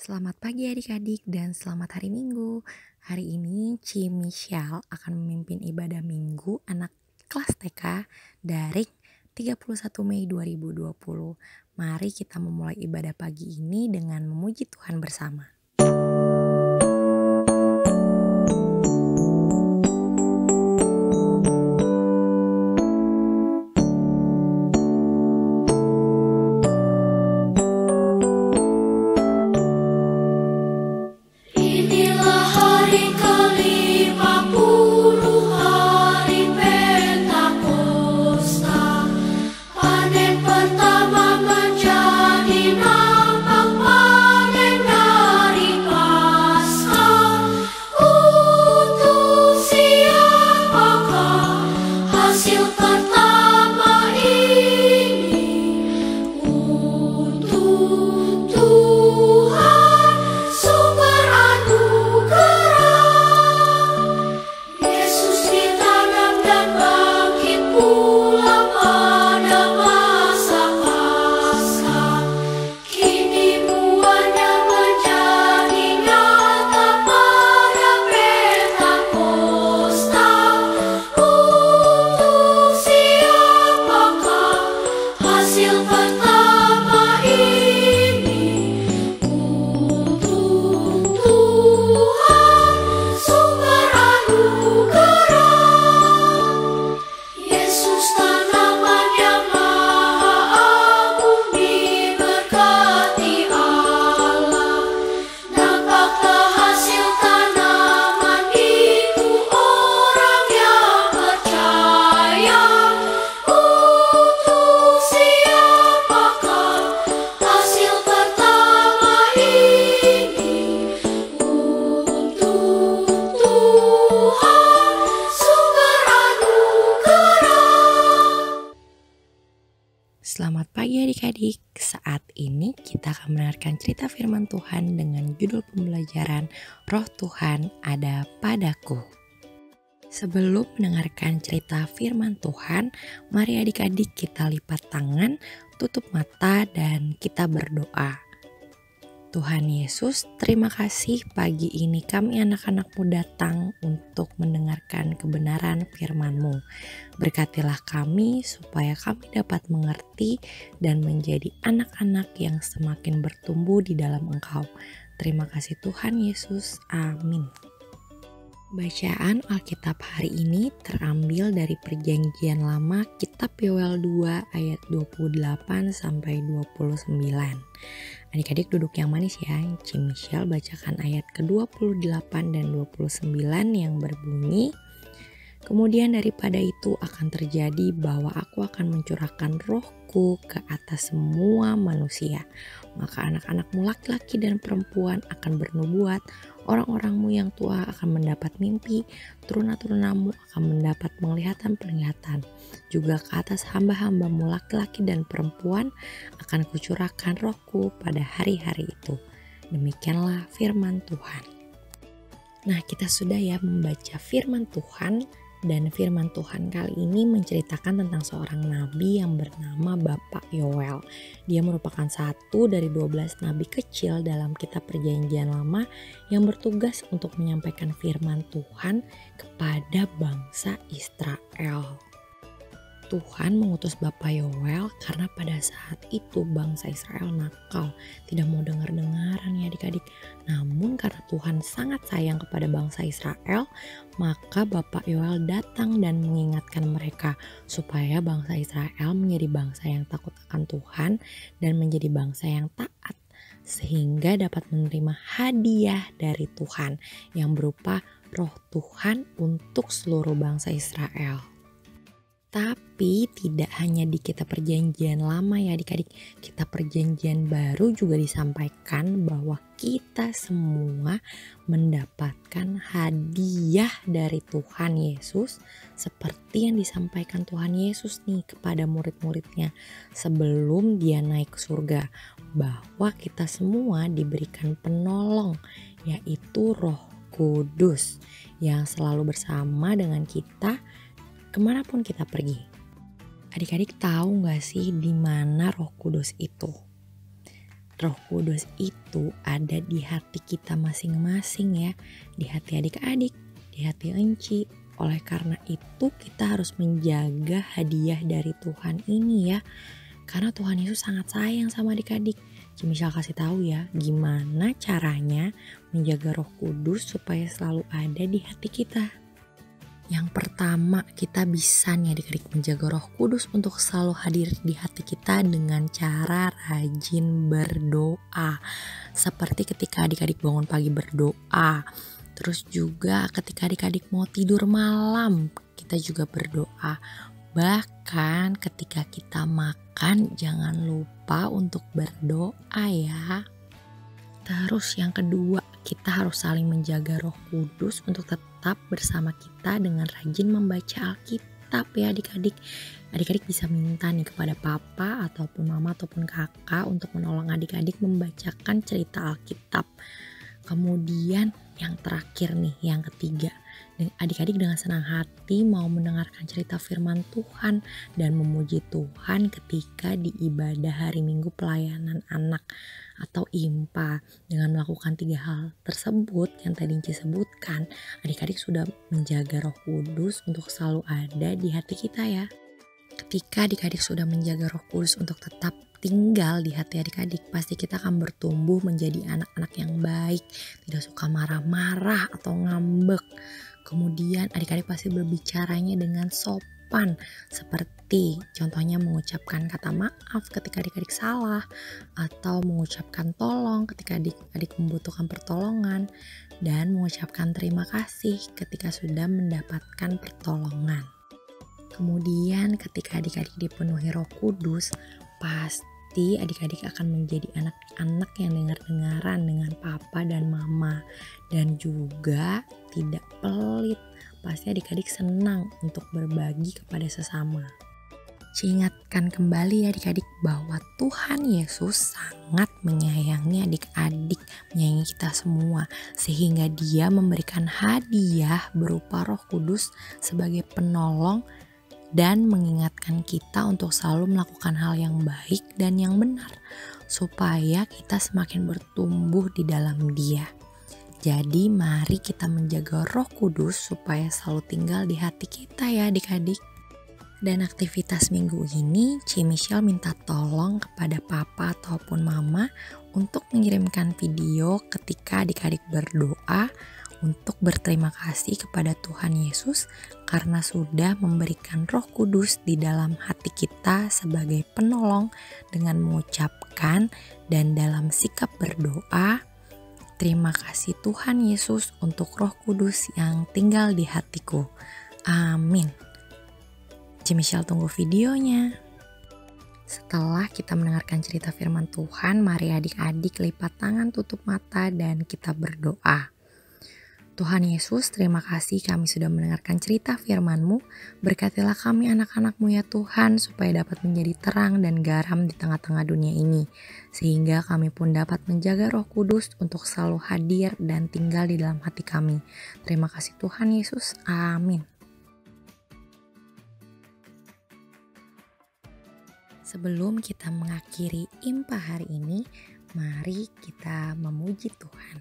Selamat pagi adik-adik dan selamat hari Minggu. Hari ini Ci Michelle akan memimpin ibadah Minggu anak kelas TK dari 31 Mei 2020. Mari kita memulai ibadah pagi ini dengan memuji Tuhan bersama. Inilah hari ke-50 hari Pentakosta. Panen pertama menjadi nampak panen dari Paskah. Untuk siapakah hasil pertama ini? Untuk Tuhan sumber anugerah. Yesus ditanam dan bangkit pula pada masa Paskah. Kini buahnya menjadi nyata pada Pentakosta. Untuk siapakah hasil pertama ini? Untuk Tuhan sumber anugerah. Yesus tanaman yang maha agung diberkati Allah. Nampaklah hasil tanaman itu orang yang percaya. Untuk siapakah hasil pertama ini? Untuk Tuhan sumber anugerah. Selamat pagi adik-adik. Saat ini kita akan mendengarkan cerita firman Tuhan dengan judul pembelajaran Roh Tuhan ada padaku. Sebelum mendengarkan cerita firman Tuhan, mari adik-adik kita lipat tangan, tutup mata dan kita berdoa. Tuhan Yesus, terima kasih pagi ini kami anak-anak-Mu datang untuk mendengarkan kebenaran firman-Mu. Berkatilah kami supaya kami dapat mengerti dan menjadi anak-anak yang semakin bertumbuh di dalam Engkau. Terima kasih Tuhan Yesus. Amin. Bacaan Alkitab hari ini terambil dari Perjanjian Lama Kitab Yoel 2 ayat 28 sampai 29. Adik-adik duduk yang manis ya. Ci Michelle bacakan ayat ke-28 dan 29 yang berbunyi, "Kemudian daripada itu akan terjadi bahwa aku akan mencurahkan rohku ke atas semua manusia. Maka anak-anakmu laki-laki dan perempuan akan bernubuat, orang-orangmu yang tua akan mendapat mimpi, turuna-turunamu akan mendapat penglihatan-penglihatan. Juga ke atas hamba-hambamu laki-laki dan perempuan akan kucurahkan rohku pada hari-hari itu." Demikianlah firman Tuhan. Nah, kita sudah ya membaca firman Tuhan. Dan firman Tuhan kali ini menceritakan tentang seorang nabi yang bernama Bapak Yoel. Dia merupakan satu dari 12 nabi kecil dalam kitab Perjanjian Lama yang bertugas untuk menyampaikan firman Tuhan kepada bangsa Israel. Tuhan mengutus Bapak Yoel karena pada saat itu bangsa Israel nakal, tidak mau dengar-dengaran ya adik-adik. Namun karena Tuhan sangat sayang kepada bangsa Israel, maka Bapak Yoel datang dan mengingatkan mereka supaya bangsa Israel menjadi bangsa yang takut akan Tuhan dan menjadi bangsa yang taat, sehingga dapat menerima hadiah dari Tuhan yang berupa Roh Tuhan untuk seluruh bangsa Israel. Tapi tidak hanya di kitab Perjanjian Lama ya adik-adik, kitab Perjanjian Baru juga disampaikan bahwa kita semua mendapatkan hadiah dari Tuhan Yesus seperti yang disampaikan Tuhan Yesus nih kepada murid-muridnya sebelum dia naik ke surga, bahwa kita semua diberikan penolong, yaitu Roh Kudus yang selalu bersama dengan kita kemanapun kita pergi. Adik-adik tahu gak sih di mana Roh Kudus itu? Roh Kudus itu ada di hati kita masing-masing ya, di hati adik-adik, di hati Enci. Oleh karena itu kita harus menjaga hadiah dari Tuhan ini ya. Karena Tuhan Yesus sangat sayang sama adik-adik. Michelle kasih tahu ya, gimana caranya menjaga Roh Kudus supaya selalu ada di hati kita. Yang pertama, kita bisa nih adik-adik menjaga Roh Kudus untuk selalu hadir di hati kita dengan cara rajin berdoa. Seperti ketika adik-adik bangun pagi berdoa. Terus juga ketika adik-adik mau tidur malam, kita juga berdoa. Bahkan ketika kita makan, jangan lupa untuk berdoa ya. Terus yang kedua, kita harus saling menjaga Roh Kudus untuk tetap bersama kita dengan rajin membaca Alkitab ya adik-adik. Adik-adik bisa minta nih kepada papa ataupun mama ataupun kakak untuk menolong adik-adik membacakan cerita Alkitab. Kemudian yang terakhir nih, yang ketiga, adik-adik dengan senang hati mau mendengarkan cerita firman Tuhan dan memuji Tuhan ketika di ibadah hari Minggu pelayanan anak atau IMPA. Dengan melakukan 3 hal tersebut yang tadi Inci sebutkan, adik-adik sudah menjaga Roh Kudus untuk selalu ada di hati kita ya. Ketika adik-adik sudah menjaga Roh Kudus untuk tetap tinggal di hati adik-adik, pasti kita akan bertumbuh menjadi anak-anak yang baik, tidak suka marah-marah atau ngambek. Kemudian adik-adik pasti berbicaranya dengan sopan, seperti contohnya mengucapkan kata maaf ketika adik-adik salah, atau mengucapkan tolong ketika adik-adik membutuhkan pertolongan, dan mengucapkan terima kasih ketika sudah mendapatkan pertolongan. Kemudian ketika adik-adik dipenuhi Roh Kudus, pasti adik-adik akan menjadi anak-anak yang dengar-dengaran dengan papa dan mama, dan juga tidak pelit. Pasti adik-adik senang untuk berbagi kepada sesama. Ingatkan kembali adik-adik bahwa Tuhan Yesus sangat menyayangi adik-adik, menyayangi kita semua, sehingga Dia memberikan hadiah berupa Roh Kudus sebagai penolong dan mengingatkan kita untuk selalu melakukan hal yang baik dan yang benar, supaya kita semakin bertumbuh di dalam Dia. Jadi mari kita menjaga Roh Kudus supaya selalu tinggal di hati kita ya adik-adik. Dan aktivitas minggu ini, Michelle minta tolong kepada papa ataupun mama untuk mengirimkan video ketika adik-adik berdoa untuk berterima kasih kepada Tuhan Yesus karena sudah memberikan Roh Kudus di dalam hati kita sebagai penolong dengan mengucapkan dan dalam sikap berdoa, terima kasih Tuhan Yesus untuk Roh Kudus yang tinggal di hatiku. Amin. Michelle tunggu videonya. Setelah kita mendengarkan cerita firman Tuhan, mari adik-adik lipat tangan, tutup mata, dan kita berdoa. Tuhan Yesus, terima kasih kami sudah mendengarkan cerita firman-Mu. Berkatilah kami anak-anak-Mu ya Tuhan, supaya dapat menjadi terang dan garam di tengah-tengah dunia ini. Sehingga kami pun dapat menjaga Roh Kudus untuk selalu hadir dan tinggal di dalam hati kami. Terima kasih Tuhan Yesus. Amin. Sebelum kita mengakhiri IMPA hari ini, mari kita memuji Tuhan.